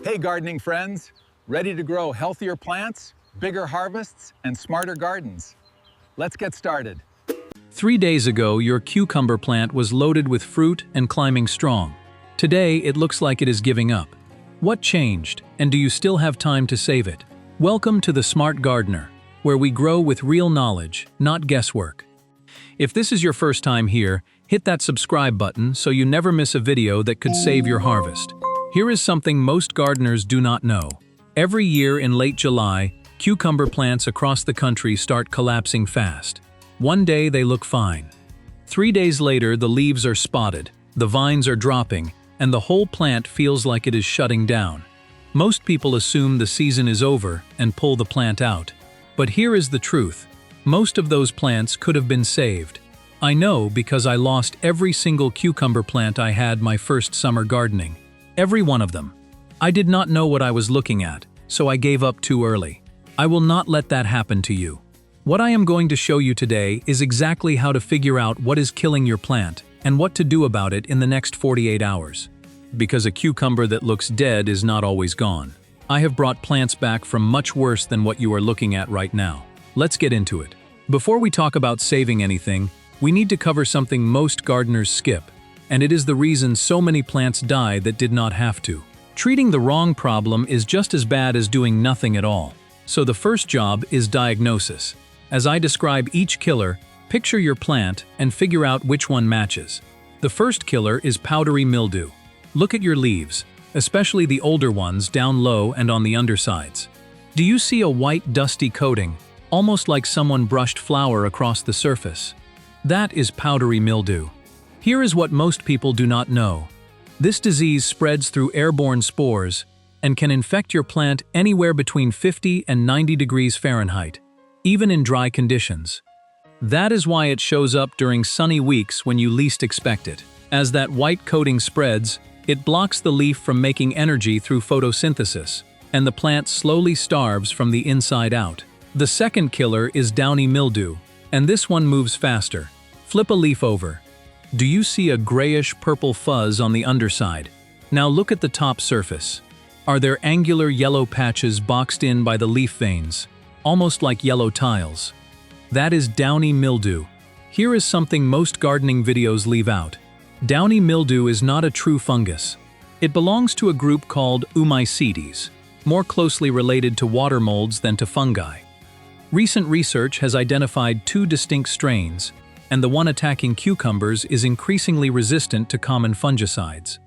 Hey gardening friends, ready to grow healthier plants, bigger harvests, and smarter gardens? Let's get started. 3 days ago, your cucumber plant was loaded with fruit and climbing strong. Today, it looks like it is giving up. What changed, and do you still have time to save it? Welcome to the Smart Gardener, where we grow with real knowledge, not guesswork. If this is your first time here, hit that subscribe button so you never miss a video that could save your harvest. Here is something most gardeners do not know. Every year in late July, cucumber plants across the country start collapsing fast. One day they look fine. 3 days later, the leaves are spotted, the vines are dropping, and the whole plant feels like it is shutting down. Most people assume the season is over and pull the plant out. But here is the truth. Most of those plants could have been saved. I know because I lost every single cucumber plant I had my first summer gardening. Every one of them. I did not know what I was looking at, so I gave up too early. I will not let that happen to you. What I am going to show you today is exactly how to figure out what is killing your plant and what to do about it in the next 48 hours. Because a cucumber that looks dead is not always gone. I have brought plants back from much worse than what you are looking at right now. Let's get into it. Before we talk about saving anything, we need to cover something most gardeners skip. And it is the reason so many plants die that did not have to. Treating the wrong problem is just as bad as doing nothing at all. So the first job is diagnosis. As I describe each killer, picture your plant and figure out which one matches. The first killer is powdery mildew. Look at your leaves, especially the older ones down low and on the undersides. Do you see a white dusty coating, almost like someone brushed flour across the surface? That is powdery mildew. Here is what most people do not know. This disease spreads through airborne spores and can infect your plant anywhere between 50 and 90 degrees Fahrenheit, even in dry conditions. That is why it shows up during sunny weeks when you least expect it. As that white coating spreads, it blocks the leaf from making energy through photosynthesis, and the plant slowly starves from the inside out. The second killer is downy mildew, and this one moves faster. Flip a leaf over. Do you see a grayish-purple fuzz on the underside? Now look at the top surface. Are there angular yellow patches boxed in by the leaf veins, almost like yellow tiles? That is downy mildew. Here is something most gardening videos leave out. Downy mildew is not a true fungus. It belongs to a group called Oomycetes, more closely related to water molds than to fungi. Recent research has identified 2 distinct strains, and the one attacking cucumbers is increasingly resistant to common fungicides.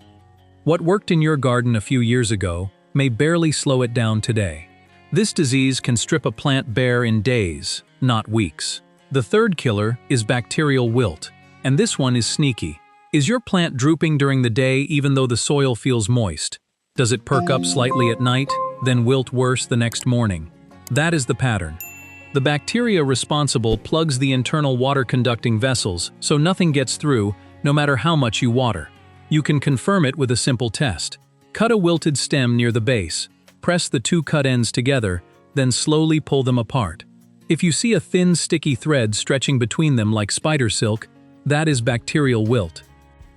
What worked in your garden a few years ago may barely slow it down today. This disease can strip a plant bare in days, not weeks. The third killer is bacterial wilt, and this one is sneaky. Is your plant drooping during the day even though the soil feels moist? Does it perk up slightly at night, then wilt worse the next morning? That is the pattern. The bacteria responsible plugs the internal water-conducting vessels, so nothing gets through, no matter how much you water. You can confirm it with a simple test. Cut a wilted stem near the base, press the 2 cut ends together, then slowly pull them apart. If you see a thin, sticky thread stretching between them like spider silk, that is bacterial wilt.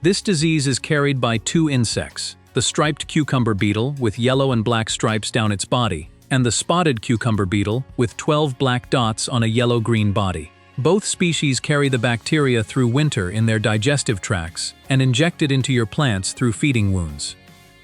This disease is carried by 2 insects, the striped cucumber beetle with yellow and black stripes down its body, and the spotted cucumber beetle with 12 black dots on a yellow-green body. Both species carry the bacteria through winter in their digestive tracts and inject it into your plants through feeding wounds.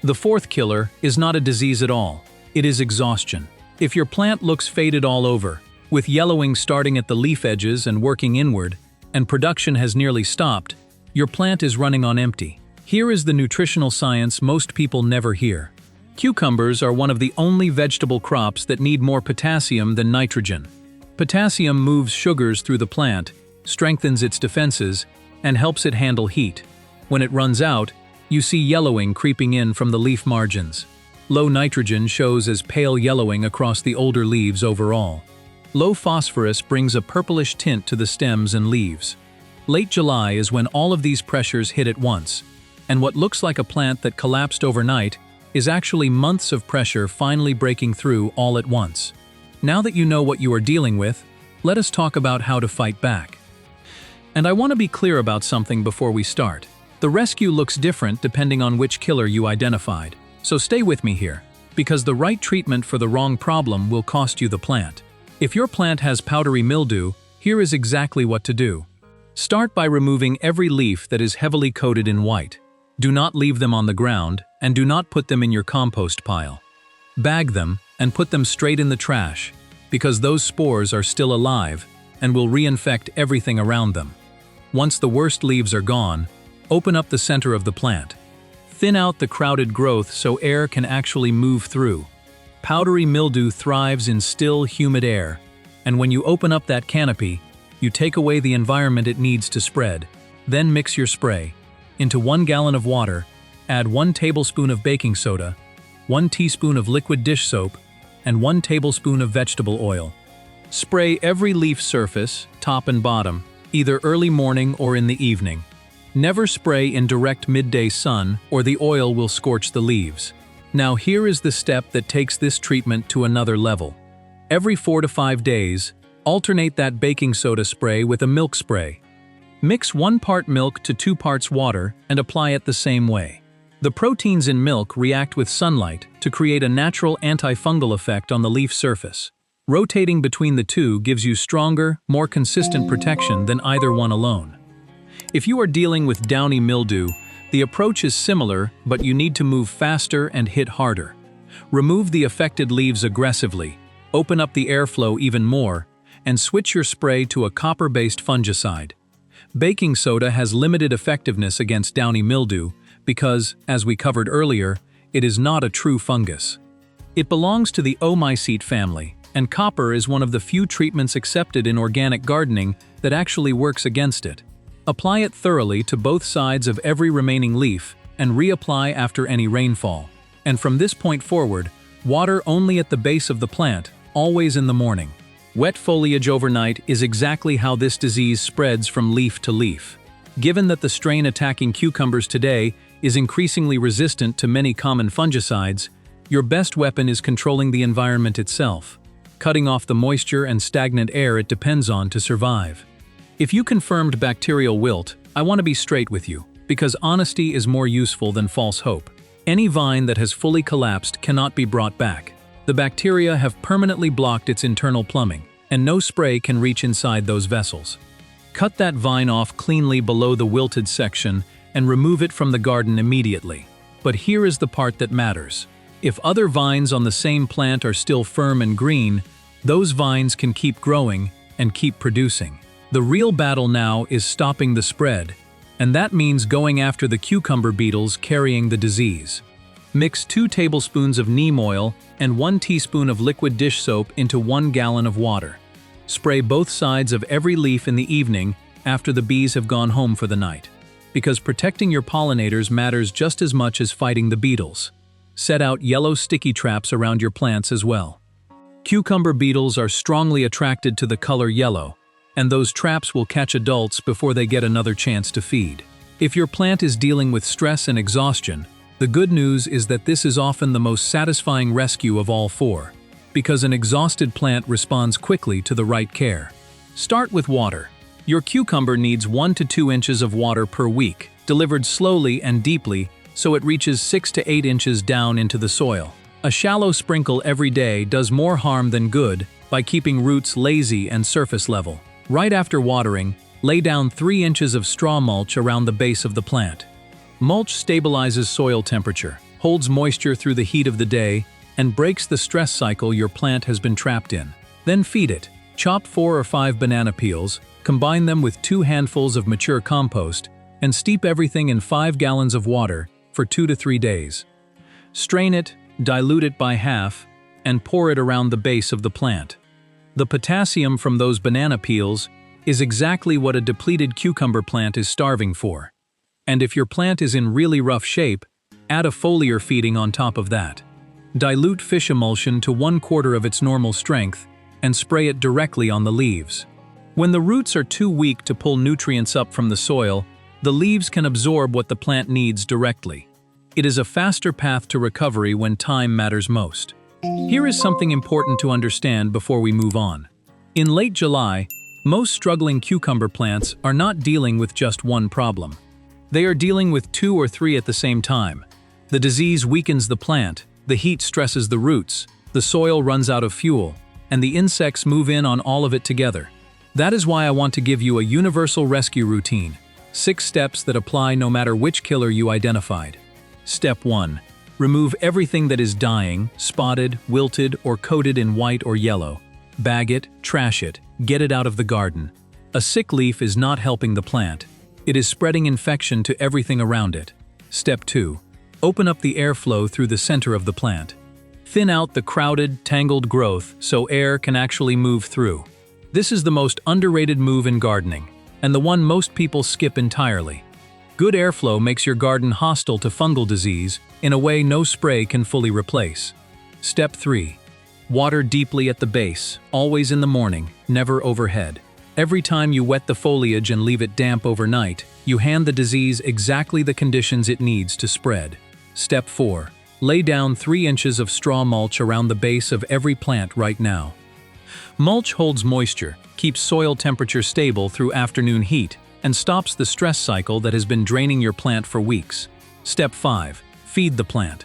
The fourth killer is not a disease at all. It is exhaustion. If your plant looks faded all over, with yellowing starting at the leaf edges and working inward, and production has nearly stopped, your plant is running on empty. Here is the nutritional science most people never hear. Cucumbers are one of the only vegetable crops that need more potassium than nitrogen. Potassium moves sugars through the plant, strengthens its defenses, and helps it handle heat. When it runs out, you see yellowing creeping in from the leaf margins. Low nitrogen shows as pale yellowing across the older leaves overall. Low phosphorus brings a purplish tint to the stems and leaves. Late July is when all of these pressures hit at once, and what looks like a plant that collapsed overnight is actually months of pressure finally breaking through all at once. Now that you know what you are dealing with, let us talk about how to fight back. And I want to be clear about something before we start. The rescue looks different depending on which killer you identified, so stay with me here. because the right treatment for the wrong problem will cost you the plant. If your plant has powdery mildew, here is exactly what to do. Start by removing every leaf that is heavily coated in white. Do not leave them on the ground, and do not put them in your compost pile. Bag them and put them straight in the trash, because those spores are still alive and will reinfect everything around them. Once the worst leaves are gone, open up the center of the plant. Thin out the crowded growth so air can actually move through. Powdery mildew thrives in still, humid air, and when you open up that canopy, you take away the environment it needs to spread. Then mix your spray. Into 1 gallon of water, add 1 tablespoon of baking soda, 1 teaspoon of liquid dish soap, and 1 tablespoon of vegetable oil. Spray every leaf surface, top and bottom, either early morning or in the evening. Never spray in direct midday sun or the oil will scorch the leaves. Now here is the step that takes this treatment to another level. Every 4 to 5 days, alternate that baking soda spray with a milk spray. Mix 1 part milk to 2 parts water and apply it the same way. The proteins in milk react with sunlight to create a natural antifungal effect on the leaf surface. Rotating between the two gives you stronger, more consistent protection than either one alone. If you are dealing with downy mildew, the approach is similar, but you need to move faster and hit harder. Remove the affected leaves aggressively, open up the airflow even more, and switch your spray to a copper-based fungicide. Baking soda has limited effectiveness against downy mildew because, as we covered earlier, it is not a true fungus. It belongs to the Oomycete family, and copper is one of the few treatments accepted in organic gardening that actually works against it. Apply it thoroughly to both sides of every remaining leaf and reapply after any rainfall. And from this point forward, water only at the base of the plant, always in the morning. Wet foliage overnight is exactly how this disease spreads from leaf to leaf. Given that the strain attacking cucumbers today is increasingly resistant to many common fungicides, your best weapon is controlling the environment itself, cutting off the moisture and stagnant air it depends on to survive. If you confirmed bacterial wilt, I want to be straight with you, because honesty is more useful than false hope. Any vine that has fully collapsed cannot be brought back. The bacteria have permanently blocked its internal plumbing, and no spray can reach inside those vessels. Cut that vine off cleanly below the wilted section and remove it from the garden immediately. But here is the part that matters. If other vines on the same plant are still firm and green, those vines can keep growing and keep producing. The real battle now is stopping the spread, and that means going after the cucumber beetles carrying the disease. Mix 2 tablespoons of neem oil and 1 teaspoon of liquid dish soap into 1 gallon of water. Spray both sides of every leaf in the evening after the bees have gone home for the night, because protecting your pollinators matters just as much as fighting the beetles. Set out yellow sticky traps around your plants as well. Cucumber beetles are strongly attracted to the color yellow, and those traps will catch adults before they get another chance to feed. If your plant is dealing with stress and exhaustion, the good news is that this is often the most satisfying rescue of all 4, because an exhausted plant responds quickly to the right care. Start with water. Your cucumber needs 1 to 2 inches of water per week, delivered slowly and deeply so it reaches 6 to 8 inches down into the soil. A shallow sprinkle every day does more harm than good by keeping roots lazy and surface level. Right after watering, lay down 3 inches of straw mulch around the base of the plant. Mulch stabilizes soil temperature, holds moisture through the heat of the day, and breaks the stress cycle your plant has been trapped in. Then feed it. Chop 4 or 5 banana peels, combine them with 2 handfuls of mature compost, and steep everything in 5 gallons of water for 2 to 3 days. Strain it, dilute it by half, and pour it around the base of the plant. The potassium from those banana peels is exactly what a depleted cucumber plant is starving for. And if your plant is in really rough shape, add a foliar feeding on top of that. Dilute fish emulsion to 1/4 of its normal strength and spray it directly on the leaves. When the roots are too weak to pull nutrients up from the soil, the leaves can absorb what the plant needs directly. It is a faster path to recovery when time matters most. Here is something important to understand before we move on. In late July, most struggling cucumber plants are not dealing with just one problem. They are dealing with 2 or 3 at the same time. The disease weakens the plant, The heat stresses the roots, the soil runs out of fuel, and the insects move in on all of it together. That is why I want to give you a universal rescue routine, 6 steps that apply no matter which killer you identified. Step 1. Remove everything that is dying, spotted, wilted, or coated in white or yellow. Bag it, trash it, get it out of the garden. A sick leaf is not helping the plant. It is spreading infection to everything around it. Step 2. Open up the airflow through the center of the plant. Thin out the crowded, tangled growth so air can actually move through. This is the most underrated move in gardening, and the one most people skip entirely. Good airflow makes your garden hostile to fungal disease in a way no spray can fully replace. Step 3. Water deeply at the base, always in the morning, never overhead. Every time you wet the foliage and leave it damp overnight, you hand the disease exactly the conditions it needs to spread. Step 4. Lay down 3 inches of straw mulch around the base of every plant right now. Mulch holds moisture, keeps soil temperature stable through afternoon heat, and stops the stress cycle that has been draining your plant for weeks. Step 5. Feed the plant.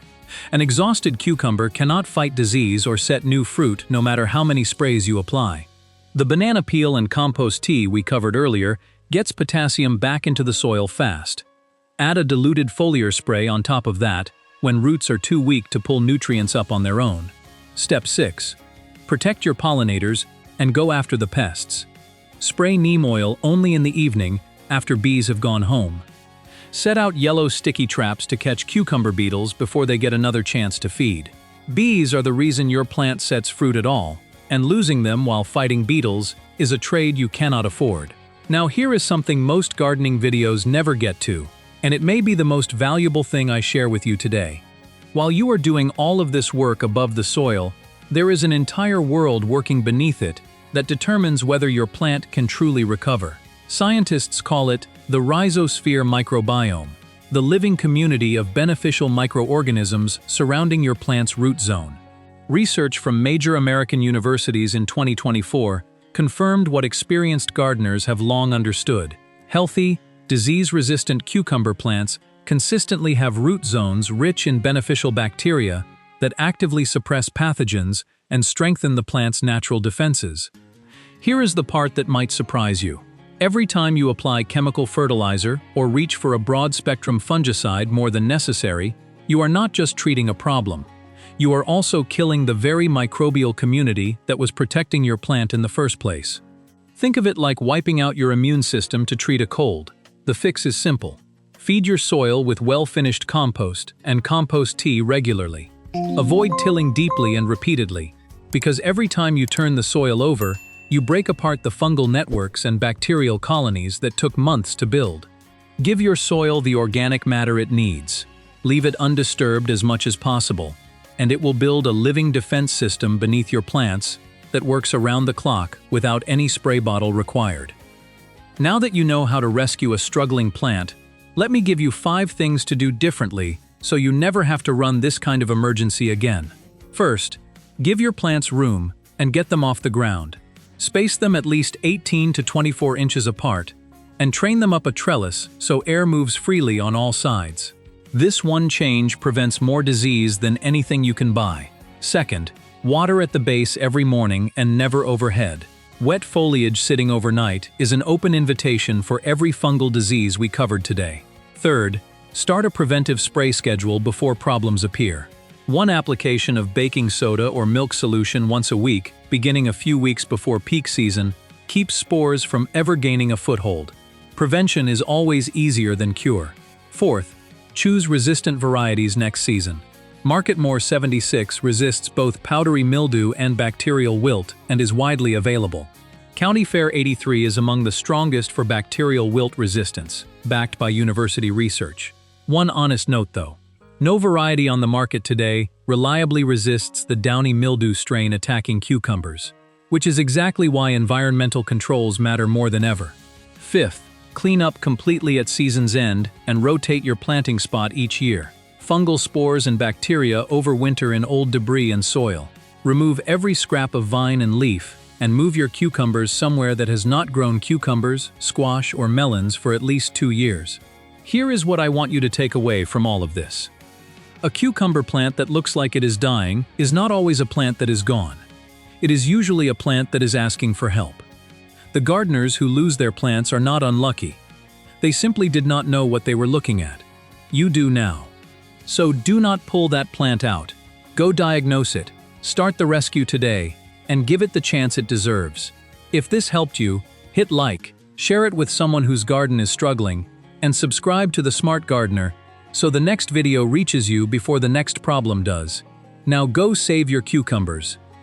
An exhausted cucumber cannot fight disease or set new fruit no matter how many sprays you apply. The banana peel and compost tea we covered earlier gets potassium back into the soil fast. Add a diluted foliar spray on top of that when roots are too weak to pull nutrients up on their own. Step 6. Protect your pollinators and go after the pests. Spray neem oil only in the evening after bees have gone home. Set out yellow sticky traps to catch cucumber beetles before they get another chance to feed. Bees are the reason your plant sets fruit at all, and losing them while fighting beetles is a trade you cannot afford. Now here is something most gardening videos never get to, and it may be the most valuable thing I share with you today. While you are doing all of this work above the soil, there is an entire world working beneath it that determines whether your plant can truly recover. Scientists call it the rhizosphere microbiome, the living community of beneficial microorganisms surrounding your plant's root zone. Research from major American universities in 2024 confirmed what experienced gardeners have long understood. Healthy, disease-resistant cucumber plants consistently have root zones rich in beneficial bacteria that actively suppress pathogens and strengthen the plant's natural defenses. Here is the part that might surprise you. Every time you apply chemical fertilizer or reach for a broad-spectrum fungicide more than necessary, you are not just treating a problem. You are also killing the very microbial community that was protecting your plant in the first place. Think of it like wiping out your immune system to treat a cold. The fix is simple. Feed your soil with well-finished compost and compost tea regularly. Avoid tilling deeply and repeatedly, because every time you turn the soil over, you break apart the fungal networks and bacterial colonies that took months to build. Give your soil the organic matter it needs. Leave it undisturbed as much as possible, and it will build a living defense system beneath your plants that works around the clock without any spray bottle required. Now that you know how to rescue a struggling plant, let me give you 5 things to do differently so you never have to run this kind of emergency again. First, give your plants room and get them off the ground. Space them at least 18 to 24 inches apart, and train them up a trellis so air moves freely on all sides. This one change prevents more disease than anything you can buy. Second, water at the base every morning and never overhead. Wet foliage sitting overnight is an open invitation for every fungal disease we covered today. Third, start a preventive spray schedule before problems appear. 1 application of baking soda or milk solution once a week, beginning a few weeks before peak season, keeps spores from ever gaining a foothold. Prevention is always easier than cure. Fourth, choose resistant varieties next season. Marketmore 76 resists both powdery mildew and bacterial wilt and is widely available. County Fair 83 is among the strongest for bacterial wilt resistance, backed by university research. One honest note though. No variety on the market today reliably resists the downy mildew strain attacking cucumbers, which is exactly why environmental controls matter more than ever. Fifth, clean up completely at season's end and rotate your planting spot each year. Fungal spores and bacteria overwinter in old debris and soil. Remove every scrap of vine and leaf and move your cucumbers somewhere that has not grown cucumbers, squash, or melons for at least 2 years. Here is what I want you to take away from all of this. A cucumber plant that looks like it is dying is not always a plant that is gone. It is usually a plant that is asking for help. The gardeners who lose their plants are not unlucky. They simply did not know what they were looking at. You do now. So do not pull that plant out. Go diagnose it, start the rescue today, and give it the chance it deserves. If this helped you, hit like, share it with someone whose garden is struggling, and subscribe to The Smart Gardener so the next video reaches you before the next problem does. Now go save your cucumbers.